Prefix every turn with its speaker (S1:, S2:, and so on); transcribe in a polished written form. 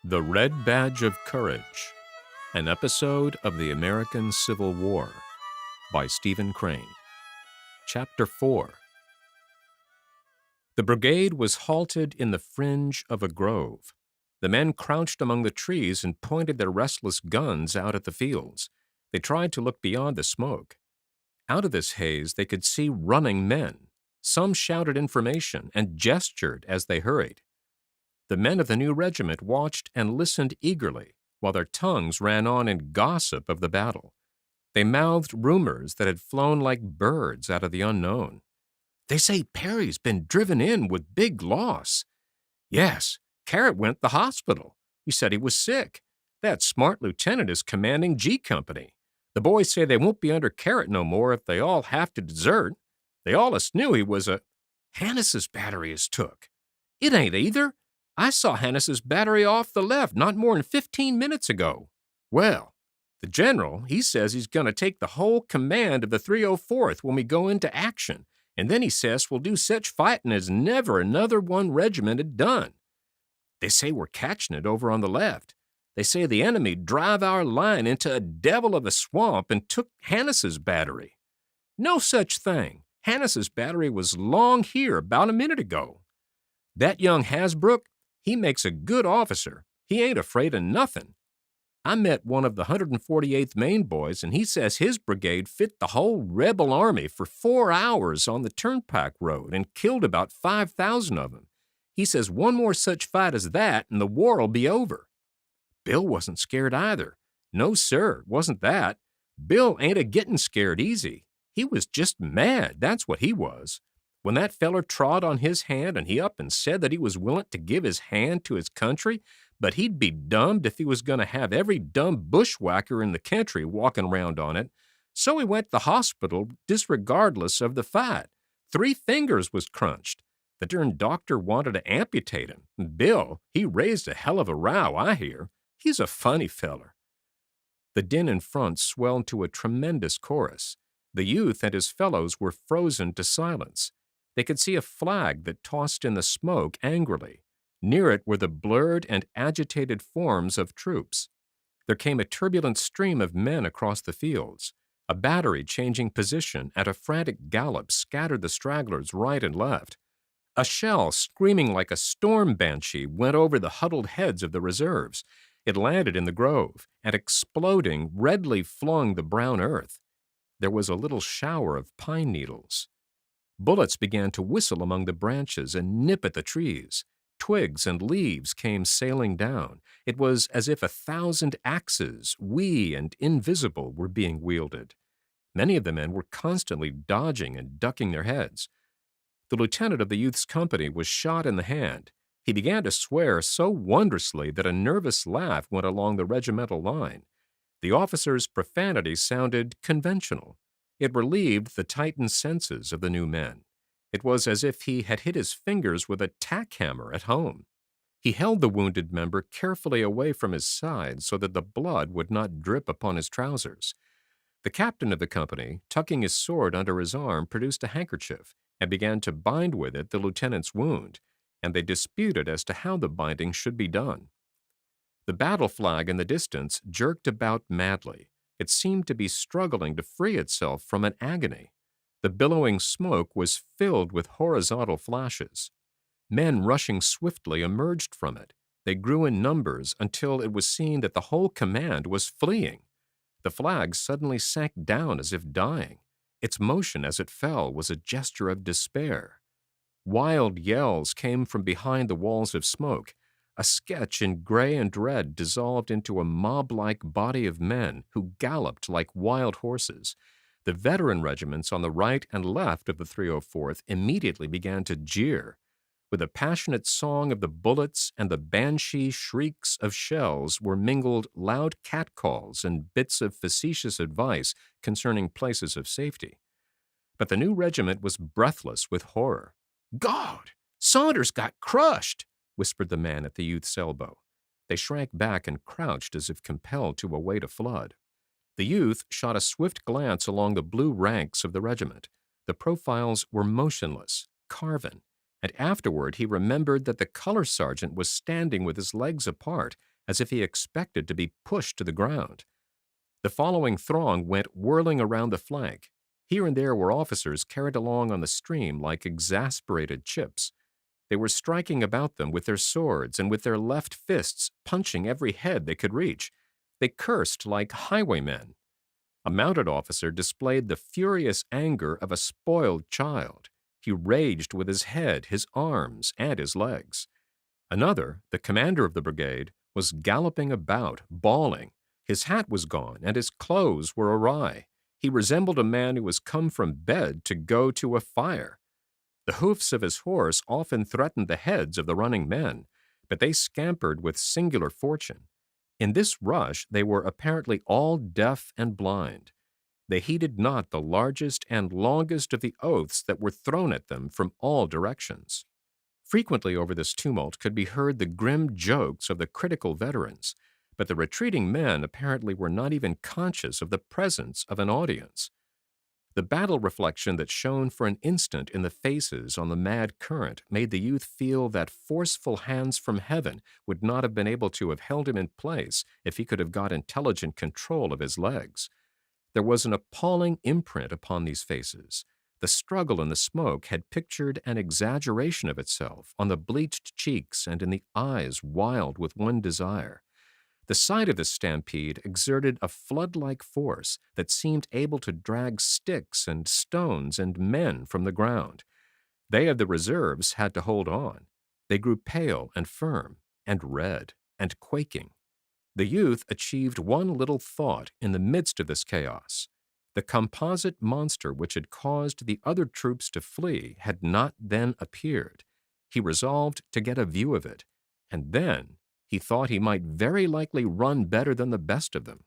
S1: The Red Badge of Courage, an episode of the American Civil War by Stephen Crane. Chapter 4. The brigade was halted in the fringe of a grove. The men crouched among the trees and pointed their restless guns out at the fields. They tried to look beyond the smoke. Out of this haze they could see running men. Some shouted information and gestured as they hurried. The men of the new regiment watched and listened eagerly, while their tongues ran on in gossip of the battle. They mouthed rumors that had flown like birds out of the unknown. "They say Perry's been driven in with big loss." "Yes, Carrot went to the hospital. He said he was sick. That smart lieutenant is commanding G Company. The boys say they won't be under Carrot no more if they all have to desert. They allus knew he was a—" "Hannis's battery is took." "It ain't either. I saw Hannis's battery off the left not more'n 15 minutes ago." "Well, the general, he says he's going to take the whole command of the 304th when we go into action, and then he says we'll do such fighting as never another one regiment had done. They say we're catching it over on the left. They say the enemy drive our line into a devil of a swamp and took Hannis's battery." "No such thing. Hannis's battery was long here about a minute ago. That young Hasbrook, he makes a good officer. He ain't afraid of nothing. I met one of the 148th Maine boys, and he says his brigade fit the whole rebel army for 4 hours on the turnpike road and killed about 5,000 of them. He says one more such fight as that and the war'll be over." Bill wasn't scared either. "No, sir, wasn't that. Bill ain't a-getting scared easy. He was just mad, that's what he was. When that feller trod on his hand and he up and said that he was willing to give his hand to his country, but he'd be dummed if he was going to have every dumb bushwhacker in the country walking around on it. So he went to the hospital disregardless of the fight. 3 fingers was crunched. The darn doctor wanted to amputate him. Bill, he raised a hell of a row, I hear. He's a funny feller." The din in front swelled to a tremendous chorus. The youth and his fellows were frozen to silence. They could see a flag that tossed in the smoke angrily. Near it were the blurred and agitated forms of troops. There came a turbulent stream of men across the fields. A battery changing position at a frantic gallop scattered the stragglers right and left. A shell screaming like a storm banshee went over the huddled heads of the reserves. It landed in the grove, and exploding, redly flung the brown earth. There was a little shower of pine needles. Bullets began to whistle among the branches and nip at the trees. Twigs and leaves came sailing down. It was as if 1,000 axes, wee and invisible, were being wielded. Many of the men were constantly dodging and ducking their heads. The lieutenant of the youth's company was shot in the hand. He began to swear so wondrously that a nervous laugh went along the regimental line. The officer's profanity sounded conventional. It relieved the tightened senses of the new men. It was as if he had hit his fingers with a tack hammer at home. He held the wounded member carefully away from his side so that the blood would not drip upon his trousers. The captain of the company, tucking his sword under his arm, produced a handkerchief and began to bind with it the lieutenant's wound, and they disputed as to how the binding should be done. The battle flag in the distance jerked about madly. It seemed to be struggling to free itself from an agony. The billowing smoke was filled with horizontal flashes. Men rushing swiftly emerged from it. They grew in numbers until it was seen that the whole command was fleeing. The flag suddenly sank down as if dying. Its motion as it fell was a gesture of despair. Wild yells came from behind the walls of smoke. A sketch in gray and red dissolved into a mob-like body of men who galloped like wild horses. The veteran regiments on the right and left of the 304th immediately began to jeer. With the passionate song of the bullets and the banshee shrieks of shells were mingled loud catcalls and bits of facetious advice concerning places of safety. But the new regiment was breathless with horror. "God! Saunders got crushed!" whispered the man at the youth's elbow. They shrank back and crouched as if compelled to await a flood. The youth shot a swift glance along the blue ranks of the regiment. The profiles were motionless, carven, and afterward he remembered that the color sergeant was standing with his legs apart as if he expected to be pushed to the ground. The following throng went whirling around the flank. Here and there were officers carried along on the stream like exasperated chips. They were striking about them with their swords and with their left fists, punching every head they could reach. They cursed like highwaymen. A mounted officer displayed the furious anger of a spoiled child. He raged with his head, his arms, and his legs. Another, the commander of the brigade, was galloping about, bawling. His hat was gone, and his clothes were awry. He resembled a man who was come from bed to go to a fire. The hoofs of his horse often threatened the heads of the running men, but they scampered with singular fortune. In this rush they were apparently all deaf and blind. They heeded not the largest and longest of the oaths that were thrown at them from all directions. Frequently over this tumult could be heard the grim jokes of the critical veterans, but the retreating men apparently were not even conscious of the presence of an audience. The battle reflection that shone for an instant in the faces on the mad current made the youth feel that forceful hands from heaven would not have been able to have held him in place if he could have got intelligent control of his legs. There was an appalling imprint upon these faces. The struggle in the smoke had pictured an exaggeration of itself on the bleached cheeks and in the eyes wild with one desire. The sight of this stampede exerted a flood-like force that seemed able to drag sticks and stones and men from the ground. They of the reserves had to hold on. They grew pale and firm and red and quaking. The youth achieved one little thought in the midst of this chaos. The composite monster which had caused the other troops to flee had not then appeared. He resolved to get a view of it, and then he thought he might very likely run better than the best of them.